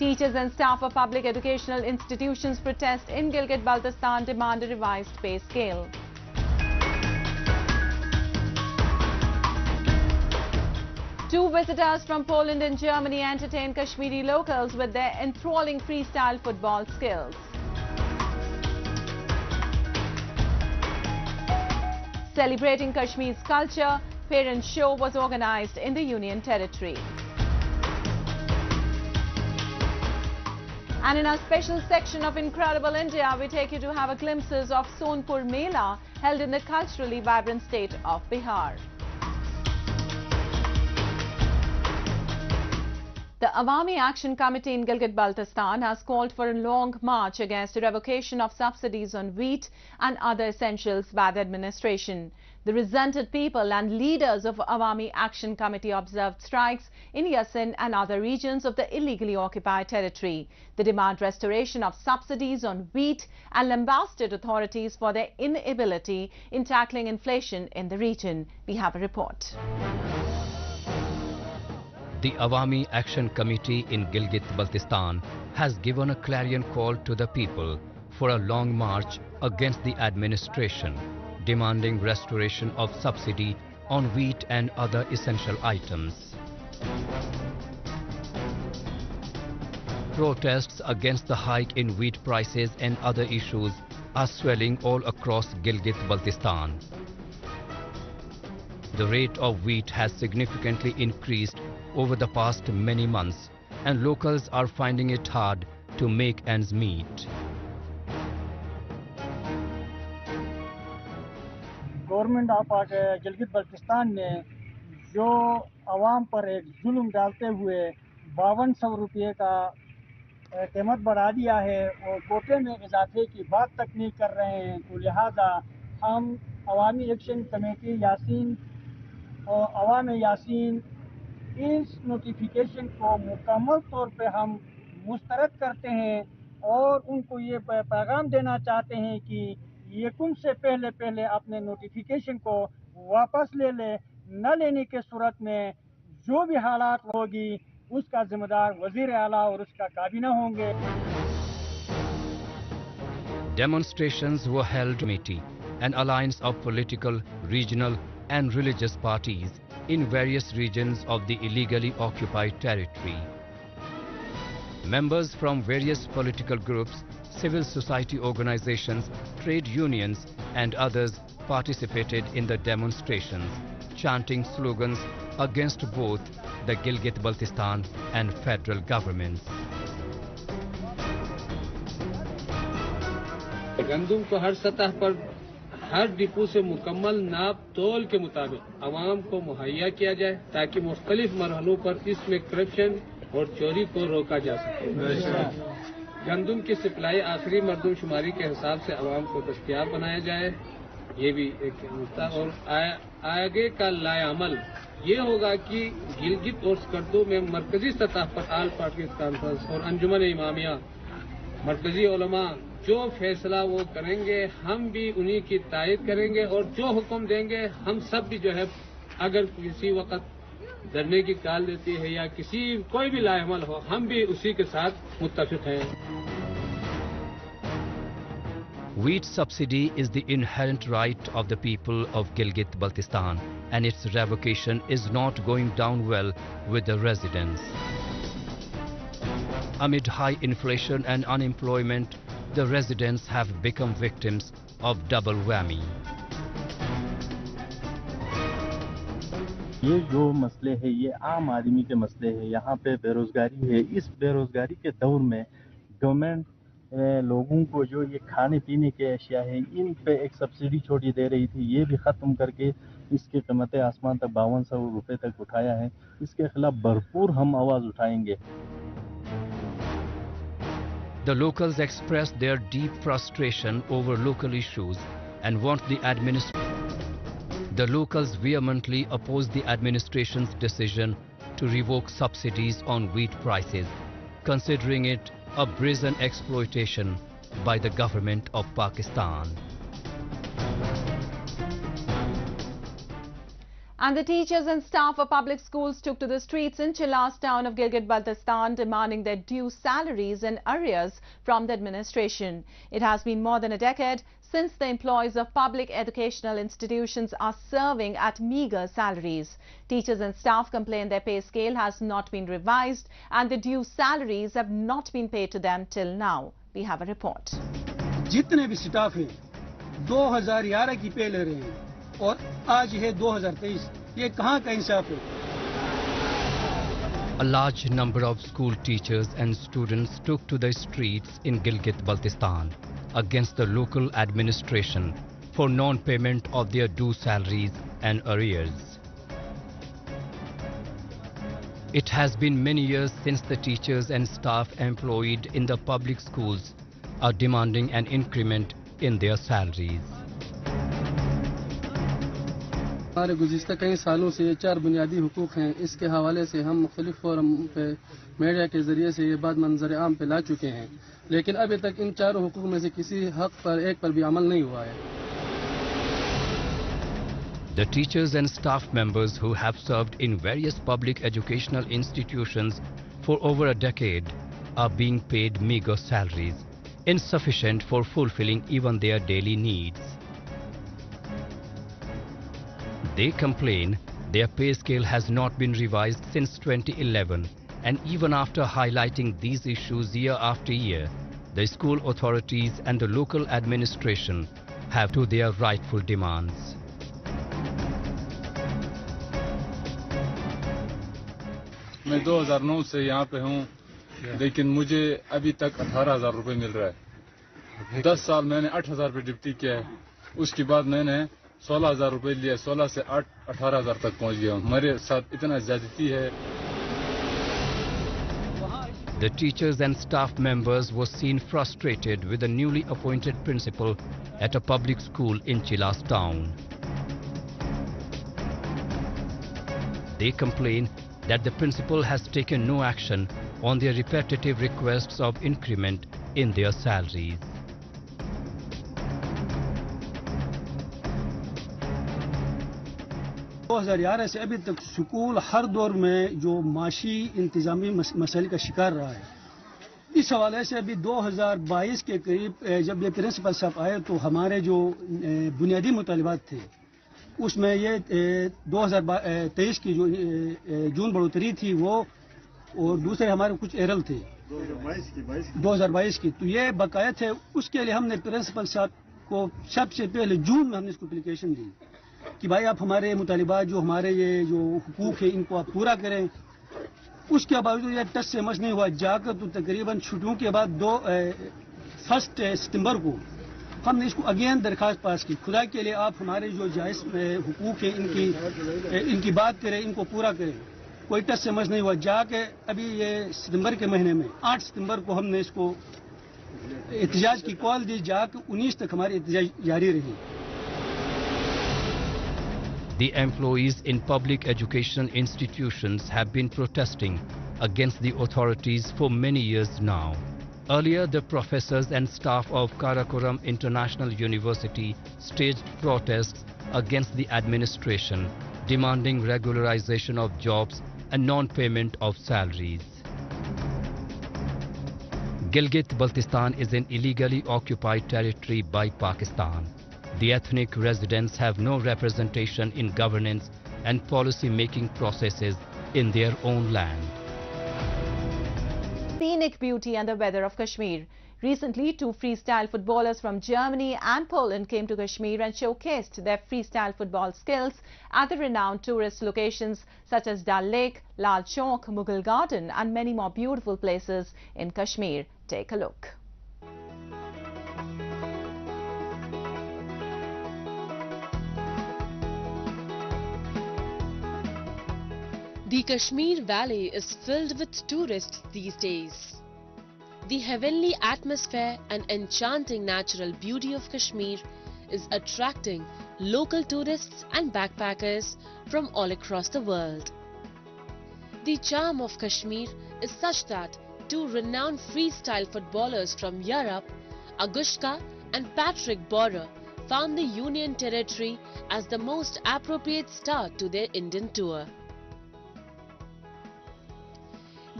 Teachers and staff of public educational institutions protest in Gilgit-Baltistan, demand a revised pay scale. Two visitors from Poland and Germany entertain Kashmiri locals with their enthralling freestyle football skills. Celebrating Kashmir's culture, Parents' Show was organized in the Union Territory. And in our special section of Incredible India, we take you to have a glimpses of Sonpur Mela held in the culturally vibrant state of Bihar. The Awami Action Committee in Gilgit-Baltistan has called for a long march against the revocation of subsidies on wheat and other essentials by the administration. The resented people and leaders of Awami Action Committee observed strikes in Yasin and other regions of the illegally occupied territory. They demand restoration of subsidies on wheat and lambasted authorities for their inability in tackling inflation in the region. We have a report. The Awami Action Committee in Gilgit-Baltistan has given a clarion call to the people for a long march against the administration, demanding restoration of subsidy on wheat and other essential items. Protests against the hike in wheat prices and other issues are swelling all across Gilgit-Baltistan. The rate of wheat has significantly increased over the past many months, and locals are finding it hard to make ends meet. Government of Gilgit Baltistan ने जो आवाम पर एक जुल्म डालते हुए 5200 रुपये का कीमत बढ़ा दिया है और कोटे में इजाफे की बात तक नहीं कर रहे हैं, तो लिहाजा हम अवामी एक्शन कमेटी यासीन और अवाम यासीन इस नोटिफिकेशन को मुकम्मल तौर पे हम मुस्तरद करते हैं और उनको ये पैगाम देना चाहते हैं कि यकुम से पहले अपने नोटिफिकेशन को वापस ले ले। न लेने के सूरत में जो भी हालात होगी उसका जिम्मेदार वजीर आला और उसका काबीना होंगे। Demonstrations were held committee, an alliance of political, regional and religious parties in various regions of the illegally occupied territory. Members from various political groups, civil society organizations, trade unions and others participated in the demonstrations, chanting slogans against both the Gilgit-Baltistan and federal governments. गंदम को हर सतह पर हर depot से मुकम्मल नाप तोल के मुताबिक आवाम को मुहैया किया जाए ताकि मुख्तलिफ मरहलों पर इसमें करप्शन और चोरी को रोका जा सके। गंदम की सप्लाई आखिरी मरदमशुमारी के हिसाब से आवाम को दस्तयाब बनाया जाए, ये भी एक मुद्दा। और आगे का लाएअमल ये होगा कि गिलगित और स्कर्दो में मरकजी सतह पर आल पार्टी कॉन्फ्रेंस और अंजुमन इमामिया मरकजी उलमा जो फैसला वो करेंगे हम भी उन्हीं की तायद करेंगे और जो हुक्म देंगे हम सब भी जो है अगर किसी वक्त धरने की काल देती है या किसी कोई भी लाएअमल हो हम भी उसी के साथ मुत्तफिक हैं। Wheat subsidy is the inherent right of the people of Gilgit-Baltistan, and its revocation is not going down well with the residents. Amid high inflation and unemployment, the residents have become victims of double whammy. ये जो मसले हैं ये आम आदमी के मसले हैं। यहाँ पे बेरोजगारी है। इस बेरोजगारी के दौर में गवर्नमेंट लोगों को जो ये खाने पीने के अशिया हैं इन पे एक सब्सिडी छोड़ी दे रही थी, ये भी ख़त्म करके इसकी कीमतें आसमान तक 5200 रुपये तक उठाया है। इसके खिलाफ भरपूर हम आवाज़ उठाएंगे। The locals expressed their deep frustration over local issues and want the locals vehemently opposed the administration's decision to revoke subsidies on wheat prices, considering it a brazen exploitation by the government of Pakistan. And the teachers and staff of public schools took to the streets in Chilas town of Gilgit-Baltistan demanding their due salaries and arrears from the administration. It has been more than a decade since the employees of public educational institutions are serving at meagre salaries. Teachers and staff complain their pay scale has not been revised and the due salaries have not been paid to them till now. We have a report. जितने भी staff हैं 2011 की पे ले रहे हैं और आज है 2023, ये कहाँ का इंसाफ है? A large number of school teachers and students took to the streets in Gilgit-Baltistan against the local administration for non-payment of their due salaries and arrears. It has been many years since the teachers and staff employed in the public schools are demanding an increment in their salaries. हमारे गुज़िश्ता कई सालों से ये 4 बुनियादी हुकूक हैं। इसके हवाले से हम मुख्तलिफ फोरम पे मीडिया के ज़रिए से ये बात मंजर आम पे ला चुके हैं, लेकिन अभी तक इन 4 हुकूक में से किसी हक पर एक पर भी अमल नहीं हुआ है। The teachers and staff members who have served in various public educational institutions for over a decade are being paid meager salaries, insufficient for fulfilling even their daily needs. They complain their pay scale has not been revised since 2011, and even after highlighting these issues year after year, the school authorities and the local administration have to their rightful demands. मैं 2009 से यहाँ पे हूँ, लेकिन मुझे अभी तक 18,000 रुपये मिल रहा है। 10 साल मैंने 8,000 रुपये ड्यूटी किया है, उसके बाद मैंने 16,000 रुपये लिया, 16 से 18,000 तक पहुँच गया हूँ। मेरे साथ इतना ज्यादती है। The teachers and staff members were seen frustrated with the newly appointed principal at a public school in Chilas town. They complain that the principal has taken no action on their repetitive requests of increment in their salaries. से अभी तक school हर दौर में जो माशी इंतजामी मसले का शिकार रहा है। इस हवाले से अभी 2022 के करीब जब ये प्रिंसिपल साहब आए तो हमारे जो बुनियादी मुतालिबात थे उसमें ये 2023 की जो जून बढ़ोतरी थी वो और दूसरे हमारे कुछ एरल थे 2022 की, तो ये बकाया थे। उसके लिए हमने प्रिंसिपल साहब को सबसे पहले जून में हमने इसको एप्लीकेशन दी कि भाई आप हमारे मुतालिबात जो हमारे ये जो हुकूक है इनको आप पूरा करें। उसके बावजूद ये टच से मस नहीं हुआ। जाकर तो तकरीबन छुट्टियों के बाद 1 सितंबर को हमने इसको अगेन दरखास्त पास की, खुदा के लिए आप हमारे जो जायज़ हुकूक है इनकी बात करें, इनको पूरा करें। कोई टच से मस नहीं हुआ। जाके अभी ये सितंबर के महीने में 8 सितंबर को हमने इसको एहतजाज की कॉल दी। जाके 19 तक हमारी एहतजाज जारी रही। The employees in public educational institutions have been protesting against the authorities for many years now. Earlier, the professors and staff of Karakoram International University staged protests against the administration, demanding regularization of jobs and non-payment of salaries. Gilgit-Baltistan is an illegally occupied territory by Pakistan. The ethnic residents have no representation in governance and policy-making processes in their own land. Scenic beauty and the weather of Kashmir. Recently, 2 freestyle footballers from Germany and Poland came to Kashmir and showcased their freestyle football skills at the renowned tourist locations such as Dal Lake, Lal Chowk, Mughal Garden and many more beautiful places in Kashmir. Take a look. The Kashmir Valley is filled with tourists these days. The heavenly atmosphere and enchanting natural beauty of Kashmir is attracting local tourists and backpackers from all across the world. The charm of Kashmir is such that 2 renowned freestyle footballers from Europe, Agushka and Patrick Borer, found the Union Territory as the most appropriate start to their Indian tour.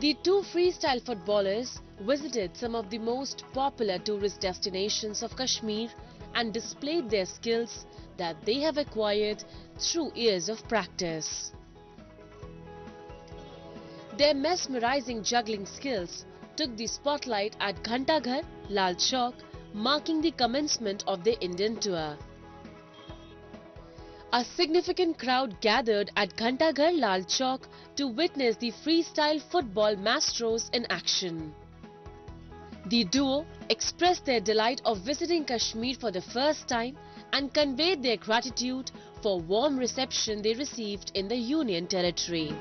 The two freestyle footballers visited some of the most popular tourist destinations of Kashmir and displayed their skills that they have acquired through years of practice. Their mesmerizing juggling skills took the spotlight at Ghantaghar, Lal Chowk, marking the commencement of their Indian tour. A significant crowd gathered at Ghantaghar, Lal Chowk to witness the freestyle football maestros in action. The duo expressed their delight of visiting Kashmir for the first time and conveyed their gratitude for warm reception they received in the Union Territory.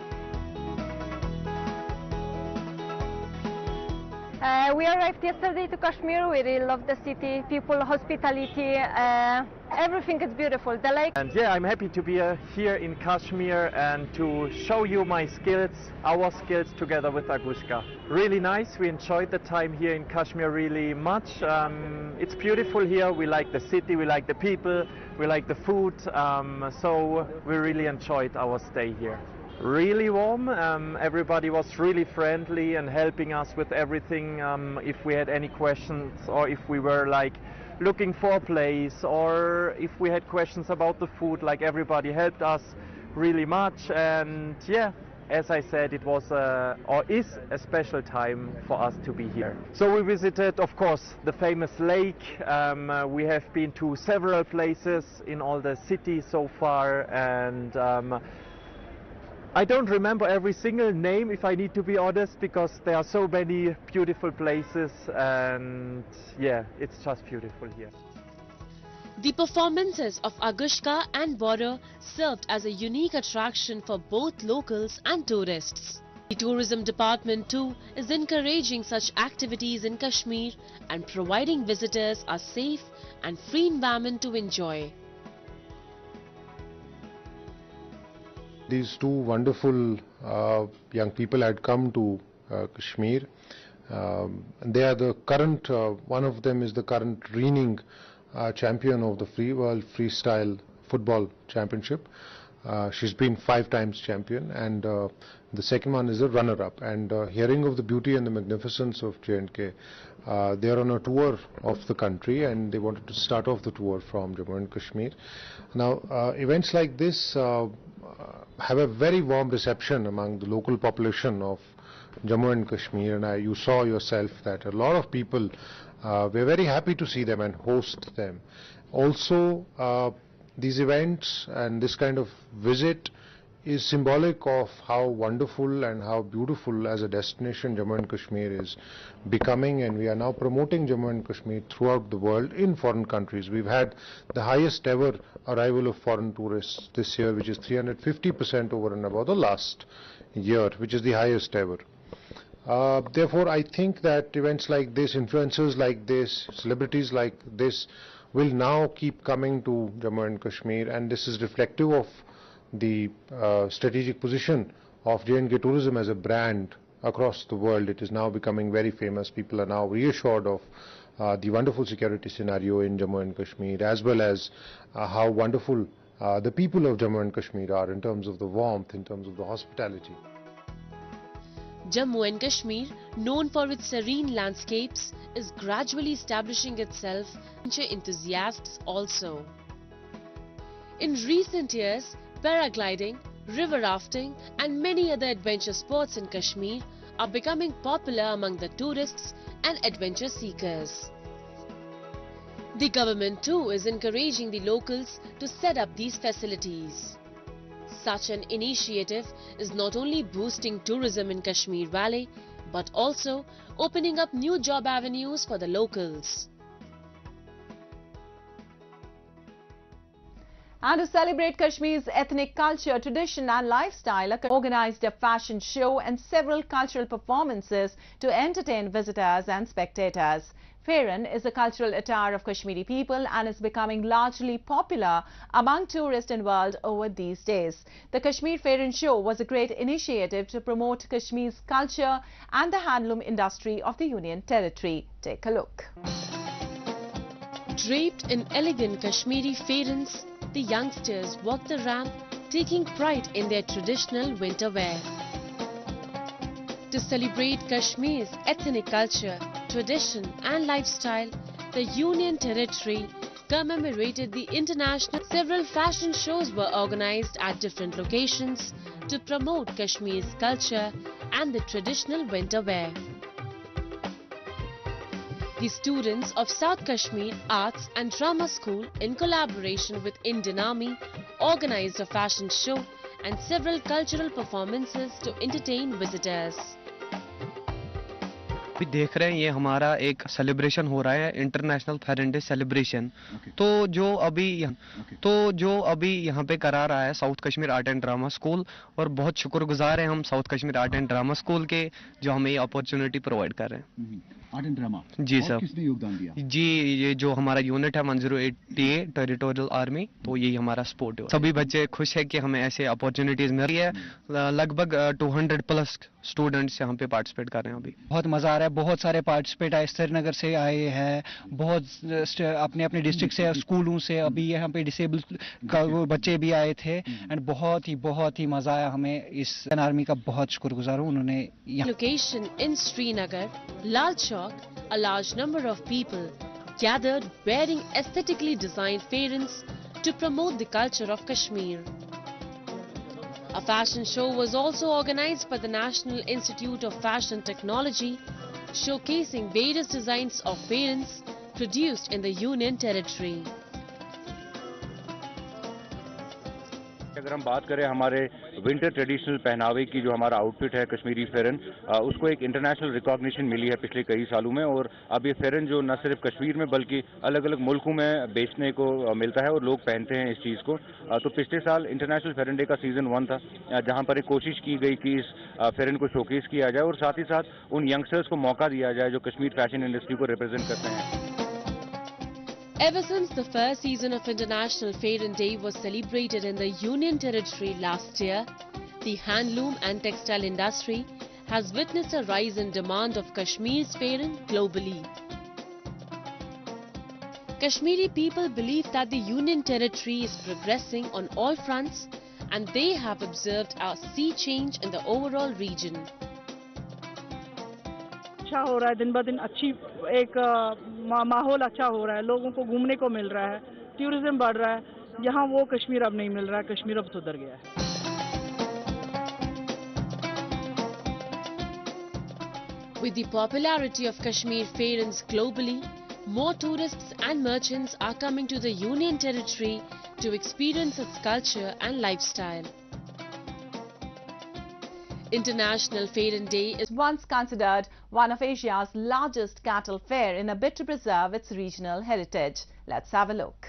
We arrived yesterday to Kashmir. We really love the city, people, hospitality, everything is beautiful. The lake. And yeah, I'm happy to be here in Kashmir and to show you my skills, our skills together with Agushka. Really nice. We enjoyed the time here in Kashmir really much. It's beautiful here. We like the city, we like the people, we like the food. So we really enjoyed our stay here. Really warm. Everybody was really friendly and helping us with everything. If we had any questions or if we were like looking for a place or if we had questions about the food, like everybody helped us really much. And yeah, as I said, it was or is a special time for us to be here. So we visited, of course, the famous lake. We have been to several places in all the cities so far, and I don't remember every single name, if I need to be honest, because there are so many beautiful places, and yeah, it's just beautiful here. The performances of Agushka and Border served as a unique attraction for both locals and tourists. The tourism department too is encouraging such activities in Kashmir and providing visitors a safe and free environment to enjoy. These two wonderful young people had come to Kashmir. They are the current, one of them is the current reigning champion of the World Freestyle Football Championship. She's been 5 times champion, and the second one is a runner-up. And hearing of the beauty and the magnificence of J&K, they are on a tour of the country, and they wanted to start off the tour from Jammu and Kashmir. Now, events like this have a very warm reception among the local population of Jammu and Kashmir, and you saw yourself that a lot of people were very happy to see them and host them. Also, these events and this kind of visit is symbolic of how wonderful and how beautiful as a destination Jammu and Kashmir is becoming, and we are now promoting Jammu and Kashmir throughout the world in foreign countries. We've had the highest ever arrival of foreign tourists this year, which is 350% over and above the last year, which is the highest ever. Therefore, I think that events like this, influencers like this, celebrities like this will now keep coming to Jammu and Kashmir, and this is reflective of the strategic position of J&K tourism as a brand across the world. It is now becoming very famous. People are now reassured of the wonderful security scenario in Jammu and Kashmir, as well as how wonderful the people of Jammu and Kashmir are in terms of the warmth, in terms of the hospitality. Jammu and Kashmir, known for its serene landscapes, is gradually establishing itself as enthusiasts also. In recent years, paragliding, river rafting and many other adventure sports in Kashmir are becoming popular among the tourists and adventure seekers. The government too is encouraging the locals to set up these facilities. Such an initiative is not only boosting tourism in Kashmir Valley, but also opening up new job avenues for the locals. And to celebrate Kashmir's ethnic culture, tradition and lifestyle, organized a fashion show and several cultural performances to entertain visitors and spectators. Fairan is a cultural attire of Kashmiri people and is becoming largely popular among tourists in the world over these days. The Kashmir Fairan show was a great initiative to promote Kashmir's culture and the handloom industry of the Union Territory. Take a look. Draped in elegant Kashmiri fairans, the youngsters walk the ramp, taking pride in their traditional winter wear. To celebrate Kashmir's ethnic culture, tradition and lifestyle, the Union Territory commemorated the international. Several fashion shows were organized at different locations to promote Kashmir's culture and the traditional winter wear. The students of South Kashmir Arts and Drama School, in collaboration with Indian Army, organized a fashion show and several cultural performances to entertain visitors. अभी देख रहे हैं ये हमारा एक celebration हो रहा है, इंटरनेशनल फेरेन डे सेलिब्रेशन। तो जो अभी यहाँ पे करा रहा है south Kashmir art and drama school, और बहुत शुक्रगुजार हैं हम south Kashmir art and drama school के जो हमें ये अपॉर्चुनिटी प्रोवाइड कर रहे हैं। आर्ट एंड ड्रामा जी सर, किसने योगदान दिया? जी, ये जो हमारा यूनिट है 1088 टेरिटोरियल आर्मी, तो यही हमारा सपोर्ट है। सभी बच्चे खुश है कि हमें ऐसे अपॉर्चुनिटीज मिल रही है। लगभग 200 प्लस स्टूडेंट्स यहाँ पे पार्टिसिपेट कर रहे हैं। अभी बहुत मजा आ रहा है, बहुत सारे पार्टिसिपेट आए, श्रीनगर से आए हैं, बहुत अपने अपने डिस्ट्रिक्ट से, स्कूलों से, अभी यहाँ पे डिसेबल बच्चे भी आए थे, एंड बहुत ही मजा आया हमें। इस आर्मी का बहुत शुक्रगुजार हूँ, उन्होंने Location in Srinagar, Lal Chowk, a large number of people gathered wearing aesthetically designed fairans to promote the culture of Kashmir. A fashion show was also organized by the National Institute of Fashion Technology, showcasing various designs of fairans produced in the Union Territory. अगर हम बात करें हमारे winter traditional पहनावे की, जो हमारा outfit है कश्मीरी फेरन, उसको एक इंटरनेशनल रिकॉग्निशन मिली है पिछले कई सालों में। और अब ये फेरन जो न सिर्फ कश्मीर में बल्कि अलग अलग मुल्कों में बेचने को मिलता है और लोग पहनते हैं इस चीज़ को। तो पिछले साल इंटरनेशनल फेरन डे का सीजन 1 था, जहाँ पर एक कोशिश की गई कि इस फेरन को शोकेस किया जाए और साथ ही साथ उन यंगस्टर्स को मौका दिया जाए जो कश्मीर फैशन इंडस्ट्री को रिप्रेजेंट करते हैं। Ever since the first season of International Fairan Day was celebrated in the Union Territory last year, the handloom and textile industry has witnessed a rise in demand of Kashmir's fairan globally. Kashmiri people believe that the Union Territory is progressing on all fronts, and they have observed a sea change in the overall region. अच्छा हो रहा है, दिन ब दिन अच्छी एक माहौल अच्छा हो रहा है, लोगों को घूमने को मिल रहा है, टूरिज्म बढ़ रहा है। यहाँ वो कश्मीर अब नहीं मिल रहा है, कश्मीर अब सुधर गया है। With the popularity of Kashmir fairans globally, more tourists and merchants are coming to the Union Territory to experience its culture and lifestyle. International Fairan Day is once considered one of Asia's largest cattle fair in a bid to preserve its regional heritage. Let's have a look.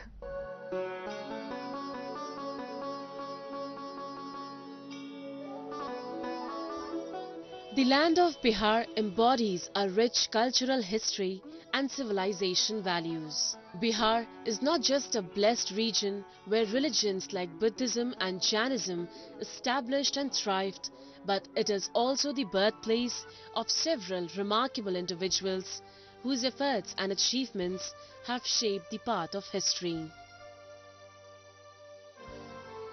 The land of Bihar embodies a rich cultural history and civilization values. Bihar is not just a blessed region where religions like Buddhism and Jainism established and thrived, but it is also the birthplace of several remarkable individuals whose efforts and achievements have shaped the path of history.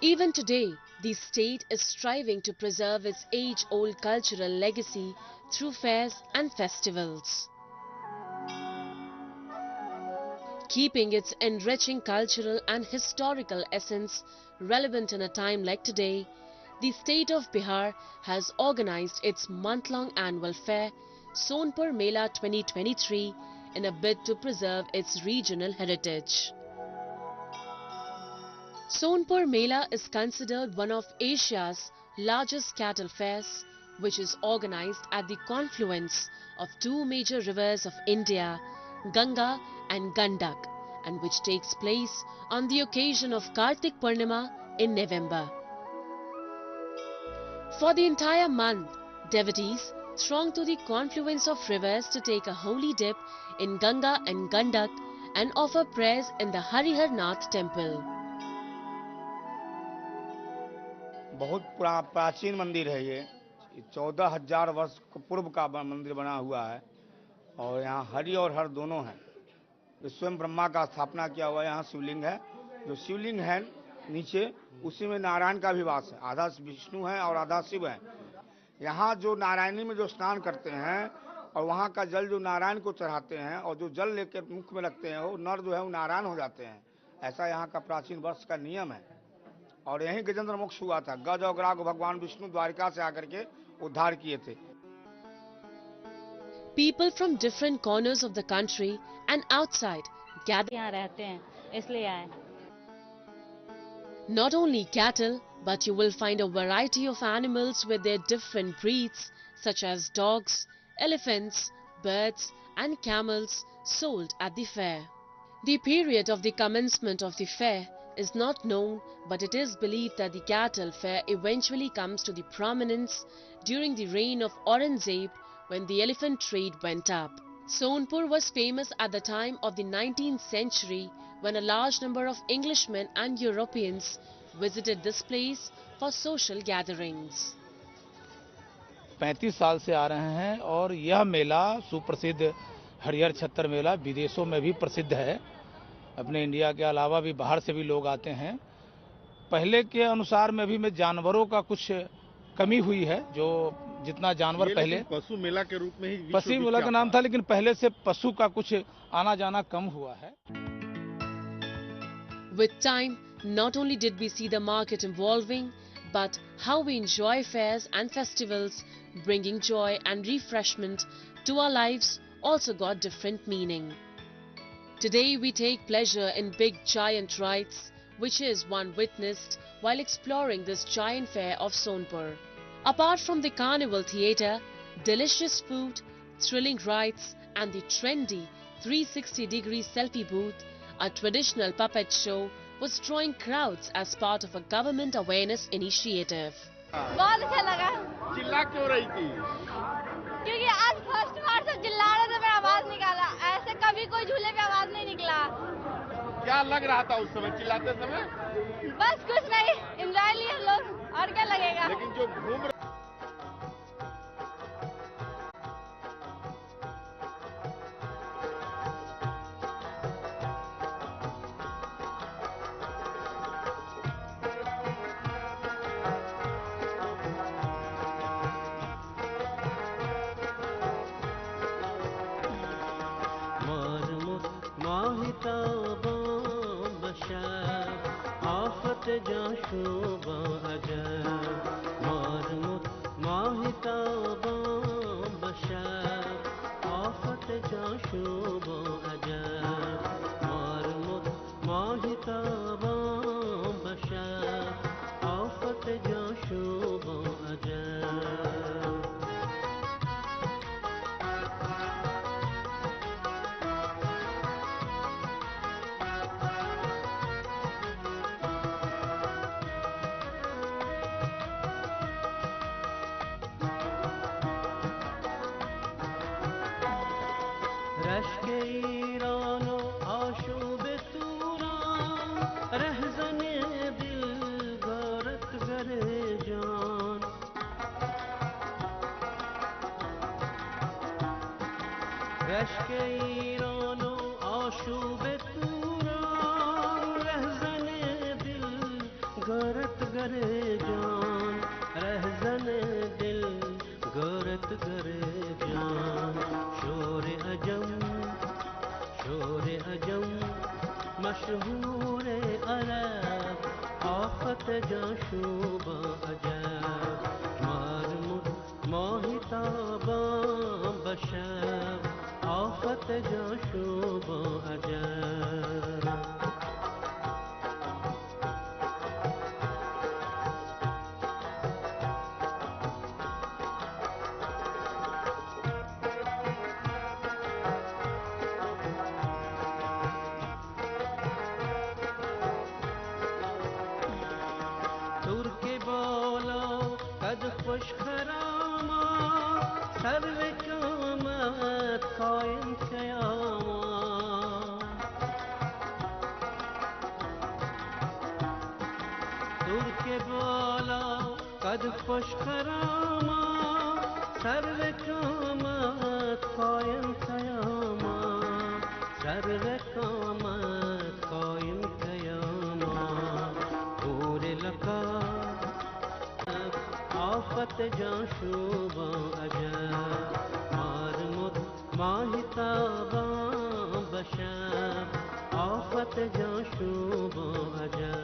Even today, the state is striving to preserve its age-old cultural legacy through fairs and festivals. Keeping its enriching cultural and historical essence relevant in a time like today, the state of Bihar has organized its month-long annual fair, Sonpur Mela 2023, in a bid to preserve its regional heritage. Sonpur Mela is considered one of Asia's largest cattle fairs, which is organized at the confluence of two major rivers of India, Ganga and Gandak, and which takes place on the occasion of Kartik Purnima in November. For the entire month, devotees throng to the confluence of rivers to take a holy dip in Ganga and Gandak and offer prayers in the Harihar Nath temple. बहुत प्राचीन मंदिर है ये 14,000 वर्ष पूर्व का मंदिर बना हुआ है और यहाँ हरि और हर दोनों हैं जो स्वयं ब्रह्मा का स्थापना किया हुआ यहाँ शिवलिंग है। जो शिवलिंग है नीचे, उसी में नारायण का भी वास है। आधा विष्णु है और आधा शिव है। यहाँ जो नारायणी में जो स्नान करते हैं और वहाँ का जल जो नारायण को चढ़ाते हैं और जो जल लेकर मुख में रखते हैं, वो नर जो है वो नारायण हो जाते हैं। ऐसा यहाँ का प्राचीन वर्ष का नियम है। और यहीं गजेंद्र मोक्ष हुआ था। गज और ग्राह को भगवान विष्णु द्वारिका से आकर के उद्धार किए थे। People from different corners of the country and outside gather. यहाँ रहते हैं इसलिए आए। Not only cattle, but you will find a variety of animals with their different breeds, such as dogs, elephants, birds and camels sold at the fair. The period of the commencement of the fair is not known, but it is believed that the cattle fair eventually comes to the prominence during the reign of Aurangzeb, when the elephant trade went up. Sonpur was famous at the time of the 19th century, when a large number of Englishmen and Europeans visited this place for social gatherings. 35 साल से आ रहे हैं और यह मेला सुप्रसिद्ध हरिहर छत्तर मेला विदेशों में भी प्रसिद्ध है। अपने इंडिया के अलावा भी बाहर से भी लोग आते हैं। पहले के अनुसार में भी जानवरों का कुछ कमी हुई है। जो जितना जानवर पहले पशु मेला के रूप में ही पशु मेला का नाम था, लेकिन पहले से पशु का कुछ आना जाना कम हुआ है। With time, not only did we see the market evolving, but how we enjoy fairs and festivals, bringing joy and refreshment to our lives, also got different meaning. Today we take pleasure in big giant rides, which is one witnessed while exploring this giant fair of Sonpur. Apart from the carnival theatre, delicious food, thrilling rides and the trendy 360-degree selfie booth, a traditional puppet show was drawing crowds as part of a government awareness initiative. बहुत अच्छा लगा। चिल्ला क्यों रही थी? क्योंकि आज first बार सब चिल्ला रहे थे, मैं आवाज निकाला। ऐसे कभी कोई झूले पे आवाज नहीं निकला। क्या लग रहा था उस समय चिल्लाते समय? बस कुछ नहीं, एंजॉय लिए हम लोग, और क्या लगेगा। लेकिन जो घूम शर्र कामत कायम कयामा पूरे लका आफत जाशुबा अजा मारमुत माहिताबा बशा आफत जाशुबा अजा